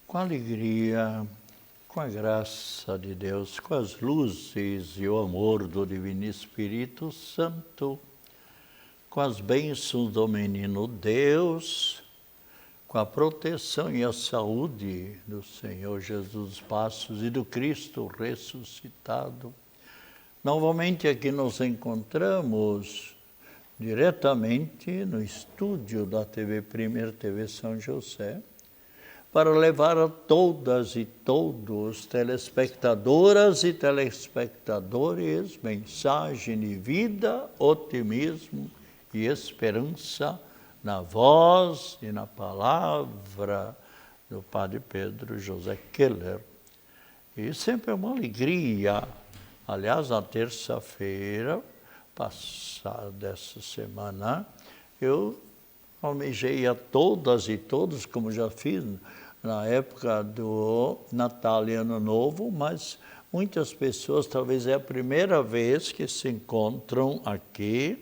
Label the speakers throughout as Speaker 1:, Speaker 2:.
Speaker 1: Com alegria, com a graça de Deus, com as luzes e o amor do Divino Espírito Santo, com as bênçãos do menino Deus, com a proteção e a saúde do Senhor Jesus dos Passos e do Cristo ressuscitado. Novamente aqui nos encontramos diretamente no estúdio da TV Primeira TV São José, para levar a todas e todos, telespectadoras e telespectadores, mensagem de vida, otimismo e esperança na voz e na palavra do Padre Pedro José Keller. E sempre é uma alegria. Aliás, na terça-feira passada dessa semana, eu almejei a todas e todos, como já fiz na época do Natal e Ano Novo, mas muitas pessoas, talvez é a primeira vez que se encontram aqui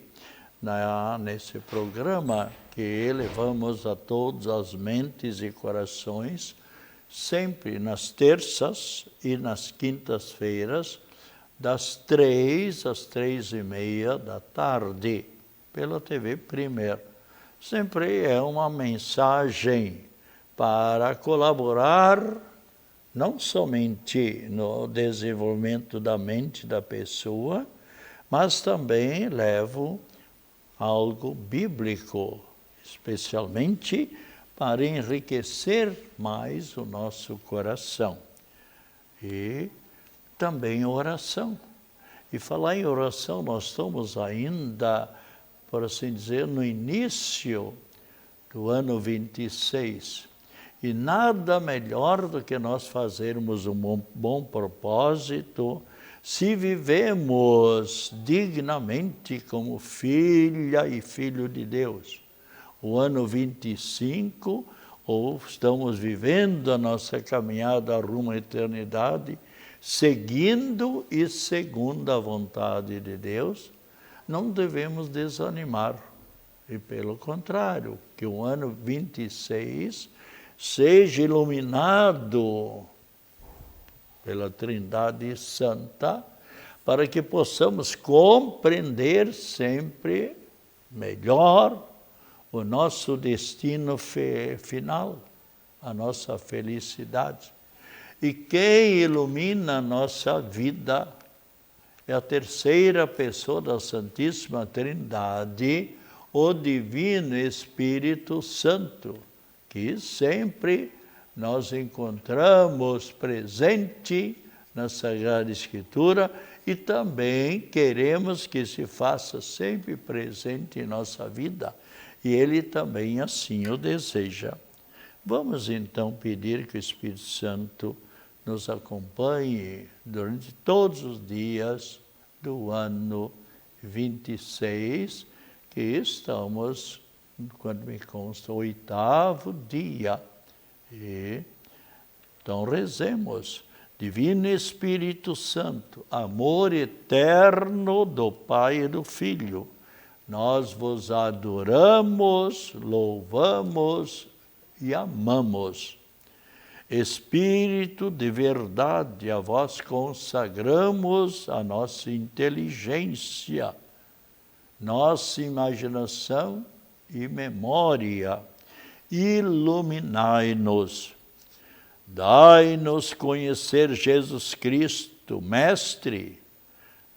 Speaker 1: nesse programa que elevamos a todas as mentes e corações, sempre nas terças e nas quintas-feiras, das 3 às 3:30 da tarde, pela TV Primeira. Sempre é uma mensagem para colaborar não somente no desenvolvimento da mente da pessoa, mas também levo algo bíblico, especialmente para enriquecer mais o nosso coração. E também oração. E falar em oração, nós estamos ainda, por assim dizer, no início do ano 26. E nada melhor do que nós fazermos um bom propósito se vivemos dignamente como filha e filho de Deus. O ano 25, ou estamos vivendo a nossa caminhada rumo à eternidade, seguindo e segundo a vontade de Deus, não devemos desanimar. E pelo contrário, que o ano 26 seja iluminado pela Trindade Santa, para que possamos compreender sempre melhor o nosso destino final, a nossa felicidade. E quem ilumina a nossa vida é a terceira pessoa da Santíssima Trindade, o Divino Espírito Santo, que sempre nós encontramos presente na Sagrada Escritura e também queremos que se faça sempre presente em nossa vida. E Ele também assim o deseja. Vamos então pedir que o Espírito Santo nos acompanhe durante todos os dias do ano 26, que estamos, quando me consta, o 8º dia. E então rezemos. Divino Espírito Santo, amor eterno do Pai e do Filho, nós vos adoramos, louvamos e amamos. Espírito de verdade, a vós consagramos a nossa inteligência, nossa imaginação e memória. Iluminai-nos, dai-nos conhecer Jesus Cristo, Mestre,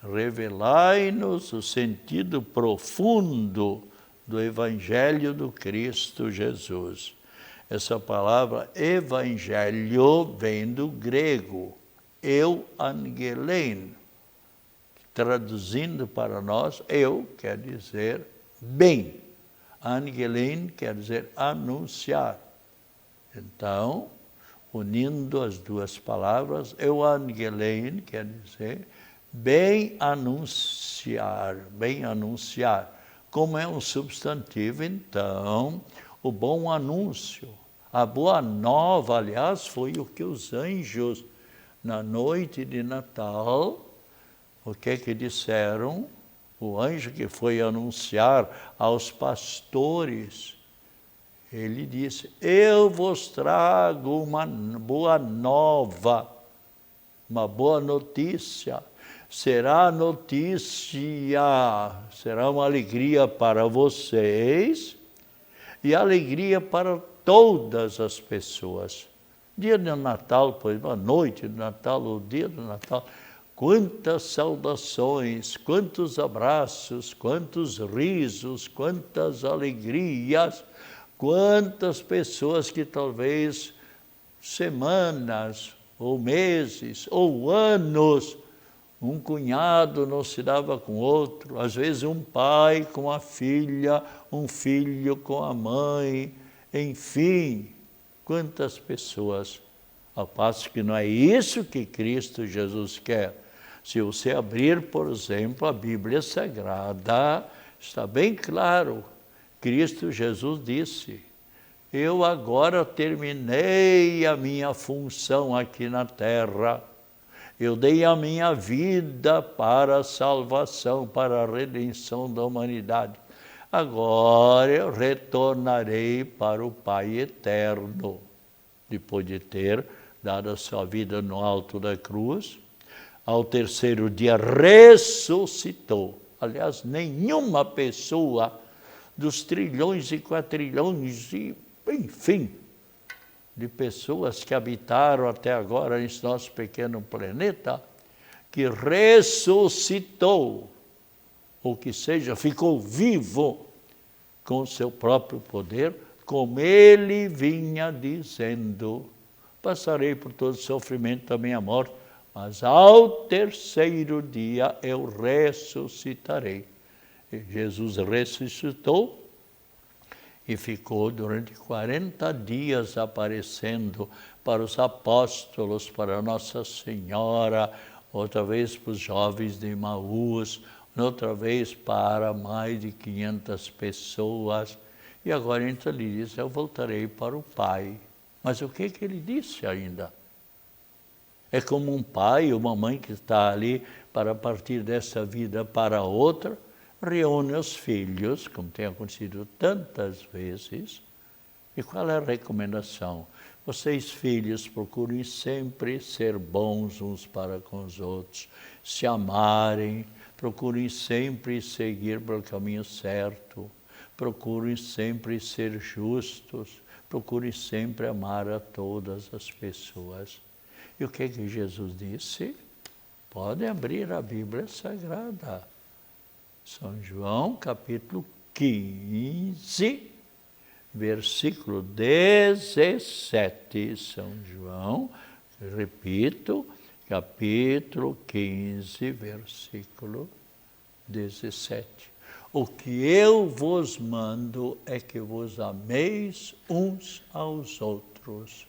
Speaker 1: revelai-nos o sentido profundo do Evangelho do Cristo Jesus. Essa palavra evangelho vem do grego, euangelein. Traduzindo para nós, quer dizer bem. Angelein quer dizer anunciar. Então, unindo as duas palavras, euangelein quer dizer bem anunciar, bem anunciar. Como é um substantivo, então, o bom anúncio, a boa nova, aliás, foi o que os anjos, na noite de Natal, o que disseram? O anjo que foi anunciar aos pastores Ele disse, eu vos trago uma boa nova, uma boa notícia. Será notícia, será uma alegria para vocês e alegria para todas as pessoas. Dia de Natal, pois, a noite de Natal, o dia do Natal, quantas saudações, quantos abraços, quantos risos, quantas alegrias, quantas pessoas que talvez semanas, ou meses, ou anos, um cunhado não se dava com outro, às vezes um pai com a filha, um filho com a mãe, enfim, quantas pessoas. Ao passo que não é isso que Cristo Jesus quer. Se você abrir, por exemplo, a Bíblia Sagrada, está bem claro. Cristo Jesus disse, eu agora terminei a minha função aqui na terra. Eu dei a minha vida para a salvação, para a redenção da humanidade. Agora eu retornarei para o Pai eterno. Depois de ter dado a sua vida no alto da cruz, ao terceiro dia ressuscitou. Aliás, nenhuma pessoa dos trilhões e quatrilhões e, enfim, de pessoas que habitaram até agora nesse nosso pequeno planeta, que ressuscitou, ou que seja, ficou vivo com o seu próprio poder, como ele vinha dizendo, passarei por todo o sofrimento da minha morte, mas ao terceiro dia eu ressuscitarei. E Jesus ressuscitou, e ficou durante 40 dias aparecendo para os apóstolos, para Nossa Senhora, outra vez para os jovens de Emaús, outra vez para mais de 500 pessoas. E agora então ele diz, eu voltarei para o Pai. Mas o que ele disse ainda? É como um pai ou uma mãe que está ali para partir dessa vida para outra, reúne os filhos, como tem acontecido tantas vezes. E qual é a recomendação? Vocês, filhos, procurem sempre ser bons uns para com os outros, se amarem, procurem sempre seguir pelo caminho certo, procurem sempre ser justos, procurem sempre amar a todas as pessoas. E o que Jesus disse? Podem abrir a Bíblia Sagrada. São João, capítulo 15, versículo 17. São João, repito, capítulo 15, versículo 17. O que eu vos mando é que vos ameis uns aos outros.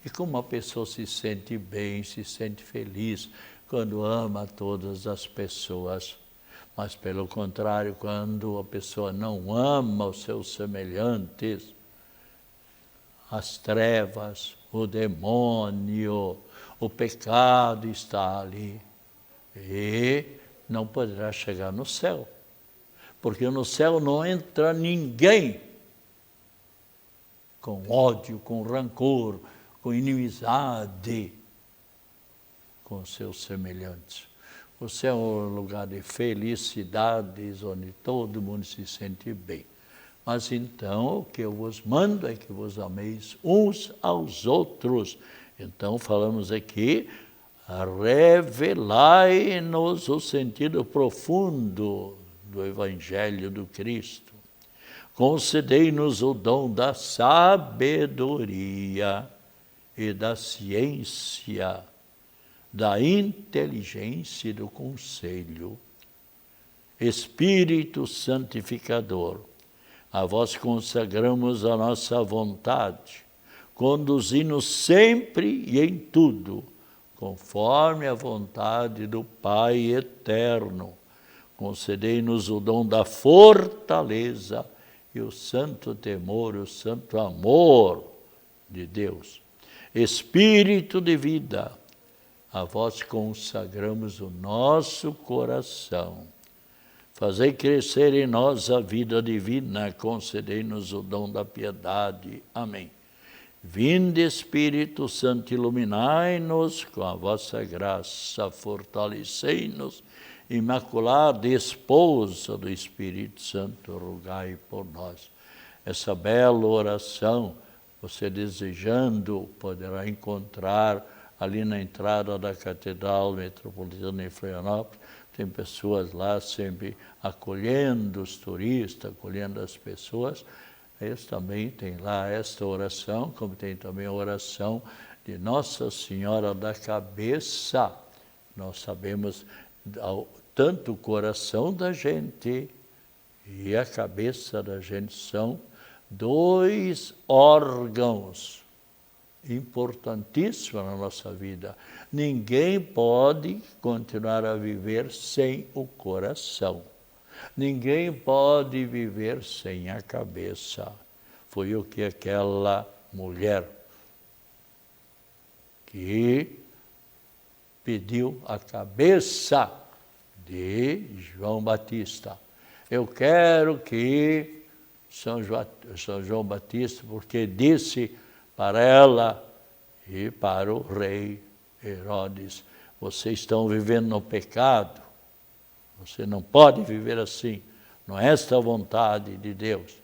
Speaker 1: E como a pessoa se sente bem, se sente feliz quando ama todas as pessoas. Mas, pelo contrário, quando a pessoa não ama os seus semelhantes, as trevas, o demônio, o pecado está ali. E não poderá chegar no céu. Porque no céu não entra ninguém com ódio, com rancor, com inimizade com seus semelhantes. O céu é um lugar de felicidades, onde todo mundo se sente bem. Mas então, o que eu vos mando é que vos ameis uns aos outros. Então, falamos aqui, revelai-nos o sentido profundo do Evangelho do Cristo. Concedei-nos o dom da sabedoria e da ciência, da inteligência e do conselho. Espírito santificador, a vós consagramos a nossa vontade, conduzi-nos sempre e em tudo, conforme a vontade do Pai eterno. Concedei-nos o dom da fortaleza e o santo temor, o santo amor de Deus. Espírito de vida, a vós consagramos o nosso coração. Fazei crescer em nós a vida divina, concedei-nos o dom da piedade. Amém. Vinde, Espírito Santo, iluminai-nos com a vossa graça, fortalecei-nos, Imaculada Esposa do Espírito Santo, rogai por nós. Essa bela oração, você desejando, poderá encontrar ali na entrada da Catedral Metropolitana em Florianópolis. Tem pessoas lá sempre acolhendo os turistas, acolhendo as pessoas. Eles também têm lá esta oração, como tem também a oração de Nossa Senhora da Cabeça. Nós sabemos tanto o coração da gente e a cabeça da gente são dois órgãos importantíssimos na nossa vida. Ninguém pode continuar a viver sem o coração. Ninguém pode viver sem a cabeça. Foi o que aquela mulher que pediu a cabeça de João Batista. Eu quero que São João Batista, porque disse para ela e para o rei Herodes, vocês estão vivendo no pecado, você não pode viver assim, não é esta a vontade de Deus.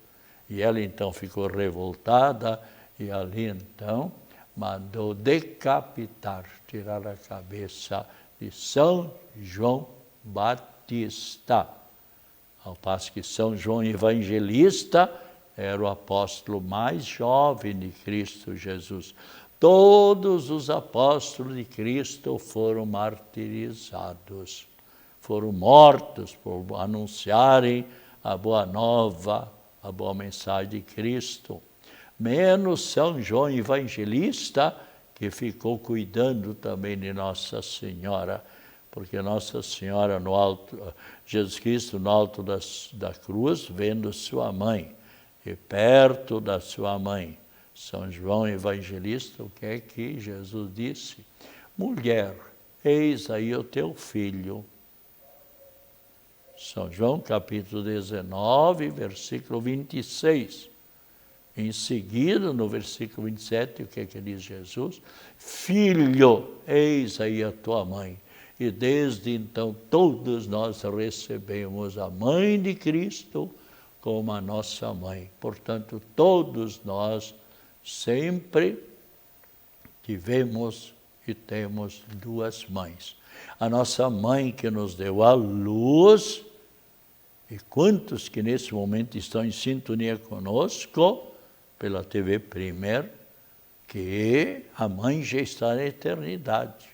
Speaker 1: E ela então ficou revoltada e ali então mandou decapitar, tirar a cabeça de São João Batista. Ao passo que São João Evangelista era o apóstolo mais jovem de Cristo Jesus. Todos os apóstolos de Cristo foram martirizados, foram mortos por anunciarem a boa nova, a boa mensagem de Cristo. Menos São João Evangelista, que ficou cuidando também de Nossa Senhora, porque Nossa Senhora no alto, Jesus Cristo no alto da cruz, vendo sua mãe, e perto da sua mãe, São João Evangelista, o que é que Jesus disse? Mulher, eis aí o teu filho. São João capítulo 19, versículo 26. Em seguida, no versículo 27, o que é que diz Jesus? Filho, eis aí a tua mãe. E desde então todos nós recebemos a mãe de Cristo como a nossa mãe. Portanto, todos nós sempre tivemos e temos duas mães. A nossa mãe que nos deu a luz, e quantos que nesse momento estão em sintonia conosco, pela TV Primer, que a mãe já está na eternidade.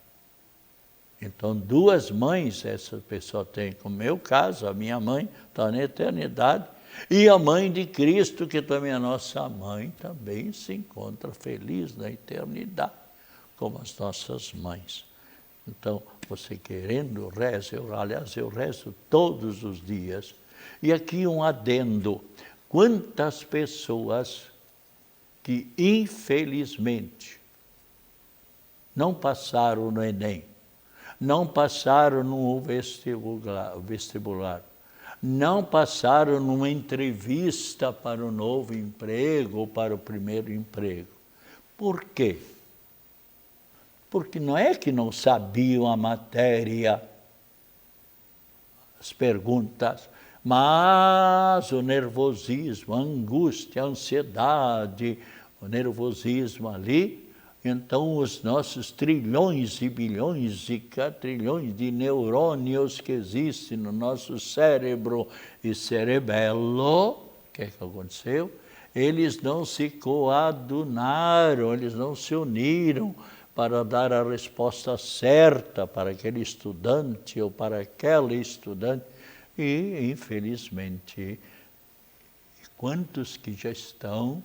Speaker 1: Então, duas mães essa pessoa tem, como no meu caso, a minha mãe está na eternidade, e a mãe de Cristo, que também é a nossa mãe, também se encontra feliz na eternidade, como as nossas mães. Então, você querendo, reza, eu rezo todos os dias. E aqui um adendo, quantas pessoas que infelizmente não passaram no Enem, não passaram no vestibular, não passaram numa entrevista para o novo emprego ou para o primeiro emprego. Por quê? Porque não é que não sabiam a matéria, as perguntas, mas o nervosismo, a angústia, a ansiedade, o nervosismo ali. Então, os nossos trilhões e bilhões e quatrilhões de neurônios que existem no nosso cérebro e cerebelo, o que é que aconteceu? Eles não se coadunaram, eles não se uniram para dar a resposta certa para aquele estudante ou para aquela estudante. E, infelizmente, quantos que já estão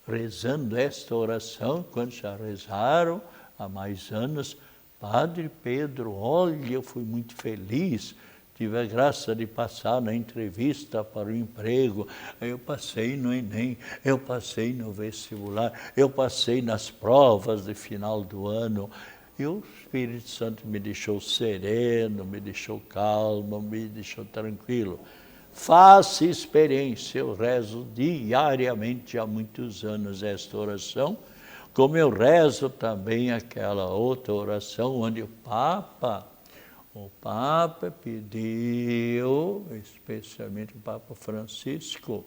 Speaker 1: rezando esta oração, quantos já rezaram há mais anos, Padre Pedro, olha, eu fui muito feliz, tive a graça de passar na entrevista para o emprego, eu passei no Enem, eu passei no vestibular, eu passei nas provas de final do ano, E o Espírito Santo me deixou sereno, me deixou calmo, me deixou tranquilo. Faça experiência, eu rezo diariamente há muitos anos esta oração, como eu rezo também aquela outra oração onde o Papa pediu, especialmente o Papa Francisco,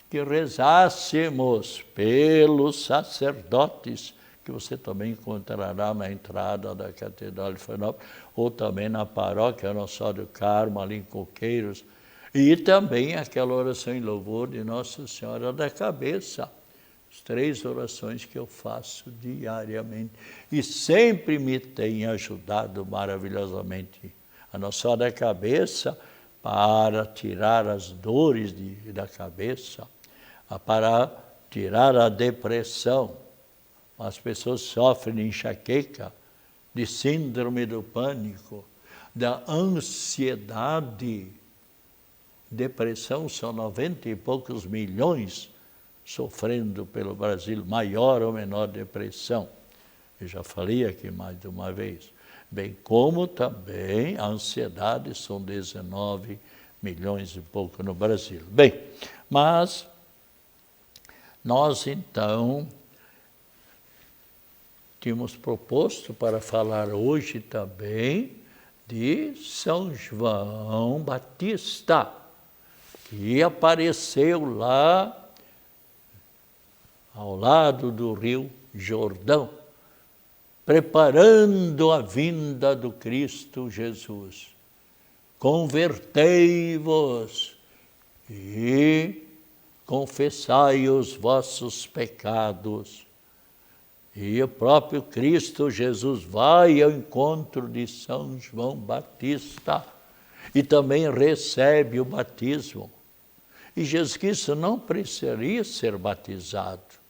Speaker 1: que rezássemos pelos sacerdotes, que você também encontrará na entrada da Catedral de Florianópolis, ou também na paróquia Nossa Senhora do Carmo, ali em Coqueiros, e também aquela oração em louvor de Nossa Senhora da Cabeça. As 3 orações que eu faço diariamente, e sempre me tem ajudado maravilhosamente. A Nossa Senhora da Cabeça, para tirar as dores da cabeça, para tirar a depressão. As pessoas sofrem de enxaqueca, de síndrome do pânico, da ansiedade. Depressão, são 90 e poucos milhões sofrendo pelo Brasil, maior ou menor depressão. Eu já falei aqui mais de uma vez. Bem como também a ansiedade, são 19 milhões e pouco no Brasil. Bem, mas nós então tínhamos proposto para falar hoje também de São João Batista, que apareceu lá ao lado do rio Jordão, preparando a vinda do Cristo Jesus. Convertei-vos e confessai os vossos pecados. E o próprio Cristo Jesus vai ao encontro de São João Batista e também recebe o batismo. E Jesus Cristo não precisaria ser batizado.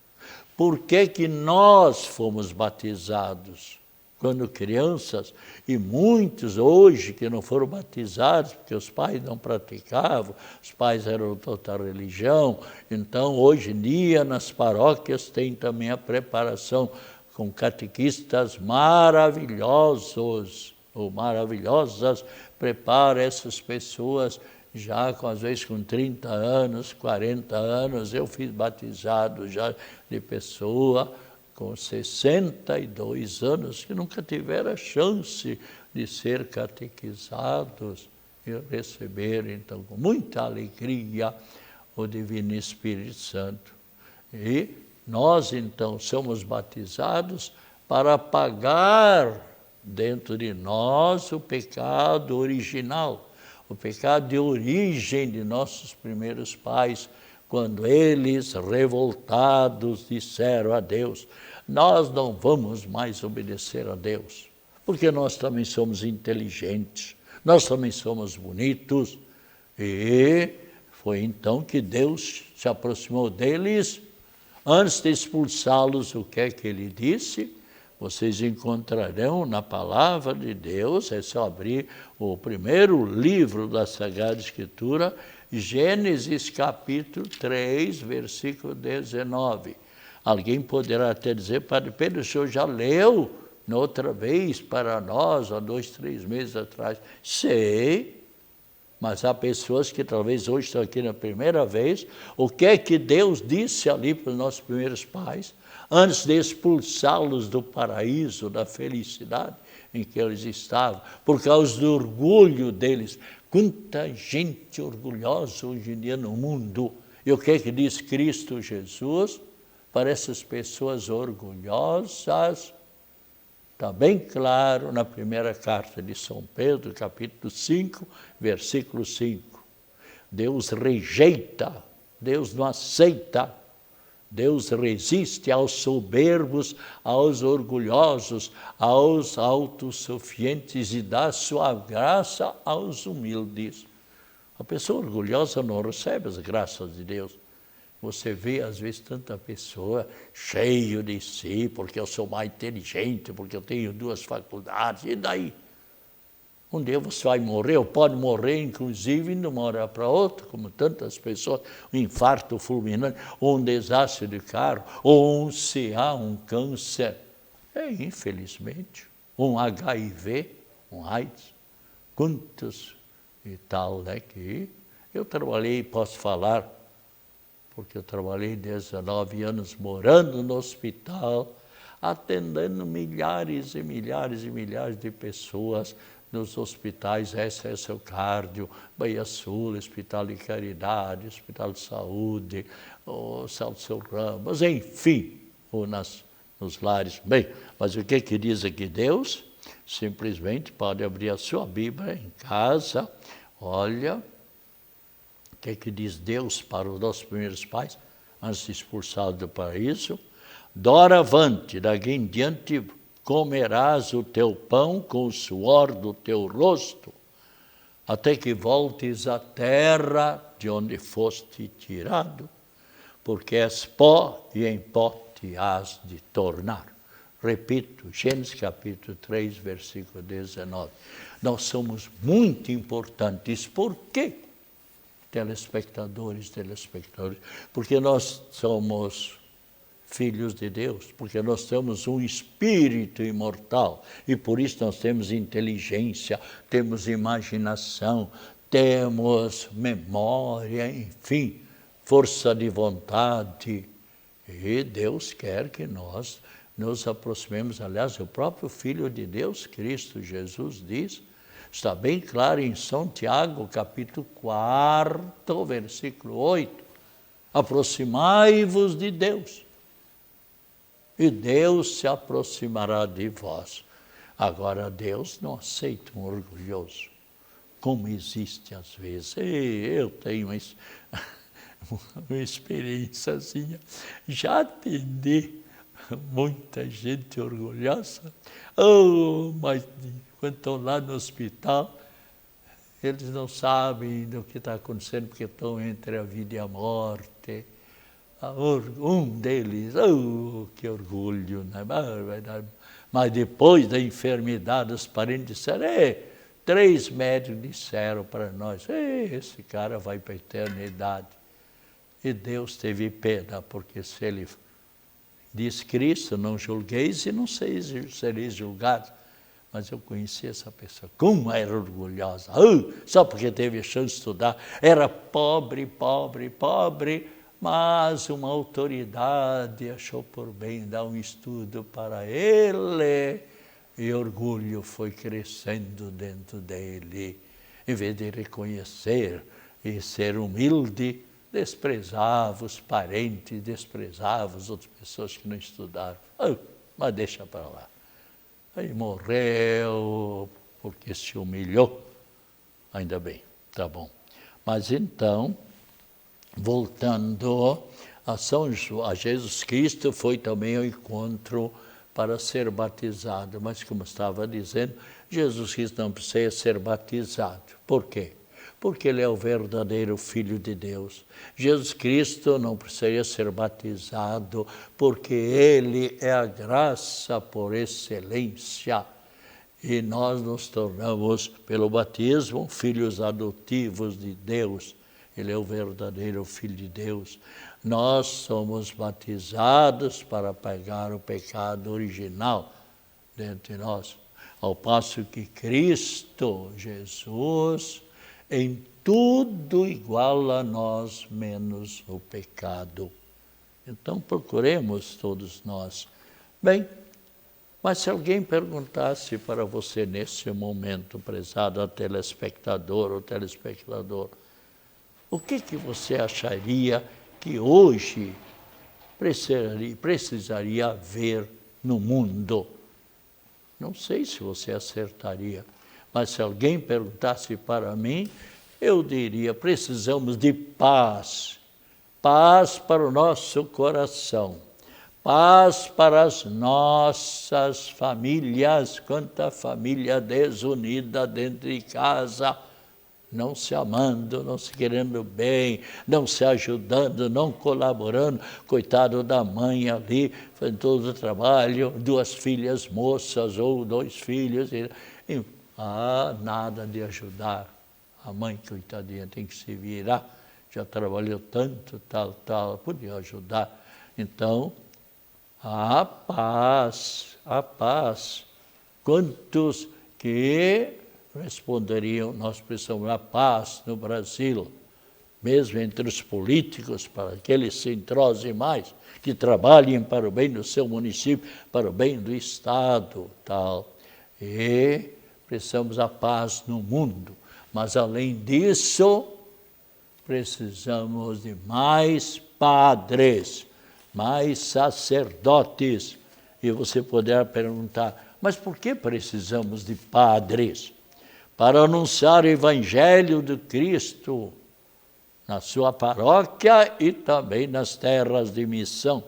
Speaker 1: Por que que nós fomos batizados quando crianças, e muitos hoje que não foram batizados, porque os pais não praticavam, os pais eram de outra religião, então hoje em dia nas paróquias tem também a preparação com catequistas maravilhosos, ou maravilhosas, prepara essas pessoas já às vezes com 30 anos, 40 anos, eu fiz batizado já de pessoa com 62 anos, que nunca tiveram a chance de ser catequizados e receber, então, com muita alegria, o Divino Espírito Santo. E nós, então, somos batizados para apagar dentro de nós o pecado original, o pecado de origem de nossos primeiros pais, quando eles, revoltados, disseram a Deus, nós não vamos mais obedecer a Deus, porque nós também somos inteligentes, nós também somos bonitos. E foi então que Deus se aproximou deles. Antes de expulsá-los, o que é que ele disse? Vocês encontrarão na palavra de Deus, é só abrir o primeiro livro da Sagrada Escritura, Gênesis capítulo 3, versículo 19. Alguém poderá até dizer, Padre Pedro, o senhor já leu outra vez para nós, há 2, 3 meses atrás? Sei, mas há pessoas que talvez hoje estão aqui na primeira vez. O que é que Deus disse ali para os nossos primeiros pais, antes de expulsá-los do paraíso, da felicidade em que eles estavam, por causa do orgulho deles? Quanta gente orgulhosa hoje em dia no mundo. E o que é que diz Cristo Jesus para essas pessoas orgulhosas? Está bem claro na primeira carta de São Pedro, capítulo 5, versículo 5. Deus rejeita, Deus não aceita, Deus resiste aos soberbos, aos orgulhosos, aos autossuficientes e dá sua graça aos humildes. A pessoa orgulhosa não recebe as graças de Deus. Você vê, às vezes, tanta pessoa cheio de si, porque eu sou mais inteligente, porque eu tenho 2 faculdades, e daí? Um dia você vai morrer, ou pode morrer, inclusive, indo uma hora para outra, como tantas pessoas, um infarto fulminante, ou um desastre de carro, ou um CA, um câncer. Infelizmente. um HIV, um AIDS, quantos e tal, né? Que eu trabalhei, posso falar, porque eu trabalhei 19 anos morando no hospital, atendendo milhares e milhares e milhares de pessoas nos hospitais, SS Cardio, Bahia Sul, Hospital de Caridade, Hospital de Saúde, o Celso Ramos, enfim, ou nos lares. Bem, mas o que diz aqui Deus? Simplesmente pode abrir a sua Bíblia em casa, olha, o que diz Deus para os nossos primeiros pais, antes de expulsá-los do paraíso? Doravante, daqui em diante, comerás o teu pão com o suor do teu rosto, até que voltes à terra de onde foste tirado, porque és pó e em pó te hás de tornar. Repito, Gênesis capítulo 3, versículo 19. Nós somos muito importantes. Por quê? Telespectadores, porque nós somos filhos de Deus, porque nós temos um espírito imortal e por isso nós temos inteligência, temos imaginação, temos memória, enfim, força de vontade. E Deus quer que nós nos aproximemos. Aliás, o próprio Filho de Deus, Cristo Jesus, diz, está bem claro em São Tiago, capítulo 4, versículo 8, aproximai-vos de Deus, e Deus se aproximará de vós. Agora, Deus não aceita um orgulhoso, como existe às vezes. Eu tenho uma experiênciazinha, já atendi muita gente orgulhosa, mas quando estão lá no hospital, eles não sabem do que está acontecendo, porque estão entre a vida e a morte. Um deles, que orgulho, né? Mas depois da enfermidade, os parentes disseram, 3 médicos disseram para nós, esse cara vai para a eternidade. E Deus teve pena, porque se ele diz Cristo, não julgueis e não sereis julgados. Mas eu conheci essa pessoa, como era orgulhosa, só porque teve a chance de estudar, era pobre, mas uma autoridade achou por bem dar um estudo para ele, e orgulho foi crescendo dentro dele. Em vez de reconhecer e ser humilde, desprezava os parentes, desprezava as outras pessoas que não estudaram. Mas deixa para lá. Aí morreu porque se humilhou. Ainda bem, tá bom. Mas então, voltando a Jesus Cristo, foi também ao encontro para ser batizado. Mas como estava dizendo, Jesus Cristo não precisa ser batizado. Por quê? Porque ele é o verdadeiro Filho de Deus. Jesus Cristo não precisaria ser batizado, porque ele é a graça por excelência. E nós nos tornamos, pelo batismo, filhos adotivos de Deus. Ele é o verdadeiro Filho de Deus. Nós somos batizados para pagar o pecado original dentro de nós. Ao passo que Cristo, Jesus, em tudo igual a nós, menos o pecado. Então procuremos todos nós. Bem, mas se alguém perguntasse para você nesse momento, prezado telespectador ou telespectador, o que você acharia que hoje precisaria haver no mundo? Não sei se você acertaria. Mas se alguém perguntasse para mim, eu diria, precisamos de paz. Paz para o nosso coração. Paz para as nossas famílias. Quanta família desunida dentro de casa, não se amando, não se querendo bem, não se ajudando, não colaborando. Coitado da mãe ali, fazendo todo o trabalho, 2 filhas moças ou 2 filhos. Nada de ajudar. A mãe, coitadinha, tem que se virar. Já trabalhou tanto, tal, podia ajudar. Então, a paz. Quantos que responderiam, nós precisamos da paz no Brasil, mesmo entre os políticos, para que eles se entrosem mais, que trabalhem para o bem do seu município, para o bem do Estado, tal. E precisamos da paz no mundo. Mas, além disso, precisamos de mais padres, mais sacerdotes. E você poderá perguntar, mas por que precisamos de padres? Para anunciar o Evangelho de Cristo na sua paróquia e também nas terras de missão,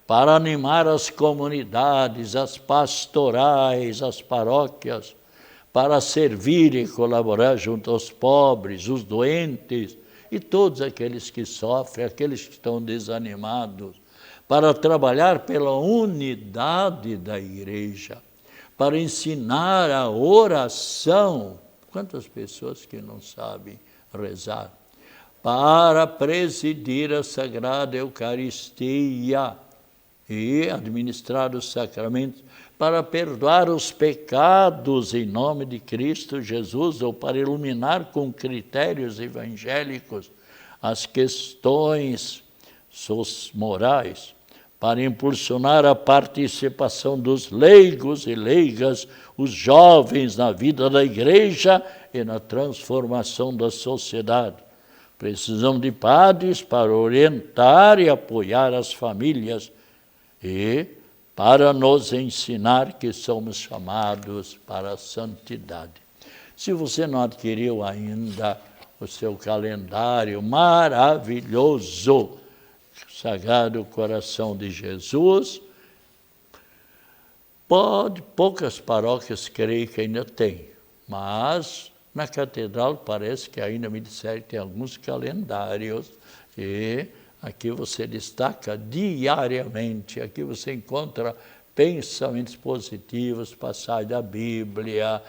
Speaker 1: para animar as comunidades, as pastorais, as paróquias, para servir e colaborar junto aos pobres, os doentes e todos aqueles que sofrem, aqueles que estão desanimados, para trabalhar pela unidade da igreja, para ensinar a oração. Quantas pessoas que não sabem rezar? Para presidir a Sagrada Eucaristia e administrar os sacramentos, para perdoar os pecados em nome de Cristo Jesus, ou para iluminar com critérios evangélicos as questões morais, para impulsionar a participação dos leigos e leigas, os jovens na vida da igreja e na transformação da sociedade. Precisamos de padres para orientar e apoiar as famílias e para nos ensinar que somos chamados para a santidade. Se você não adquiriu ainda o seu calendário maravilhoso, Sagrado Coração de Jesus, poucas paróquias creio que ainda tem, mas na catedral parece que ainda me disseram que tem alguns calendários e aqui você destaca diariamente, aqui você encontra pensamentos positivos, passagem da Bíblia,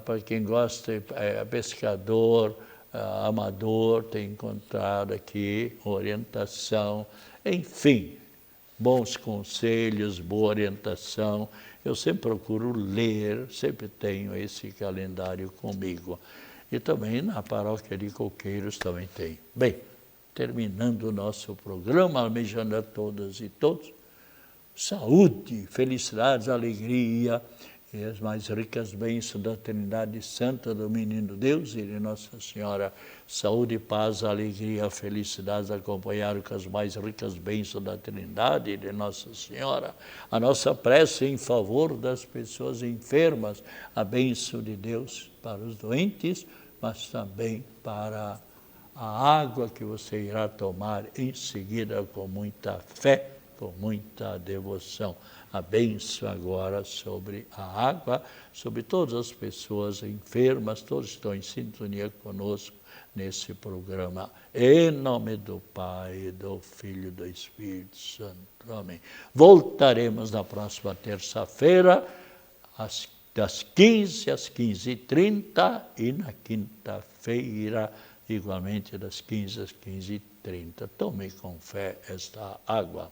Speaker 1: para quem gosta, pescador, amador, tem encontrado aqui orientação, enfim, bons conselhos, boa orientação. Eu sempre procuro ler, sempre tenho esse calendário comigo. E também na paróquia de Coqueiros também tem. Bem, terminando o nosso programa, almejando a todas e todos, saúde, felicidades, alegria e as mais ricas bênçãos da Trindade Santa, do Menino Deus e de Nossa Senhora. Saúde, paz, alegria, felicidades acompanharam com as mais ricas bênçãos da Trindade e de Nossa Senhora. A nossa prece em favor das pessoas enfermas, a bênção de Deus para os doentes, mas também para a água que você irá tomar em seguida com muita fé, com muita devoção. A bênção agora sobre a água, sobre todas as pessoas enfermas, todos estão em sintonia conosco nesse programa. Em nome do Pai, do Filho e do Espírito Santo. Amém. Voltaremos na próxima terça-feira, das 15 às 15h30 e na quinta-feira, igualmente das 15 às 15h30. Tome com fé esta água.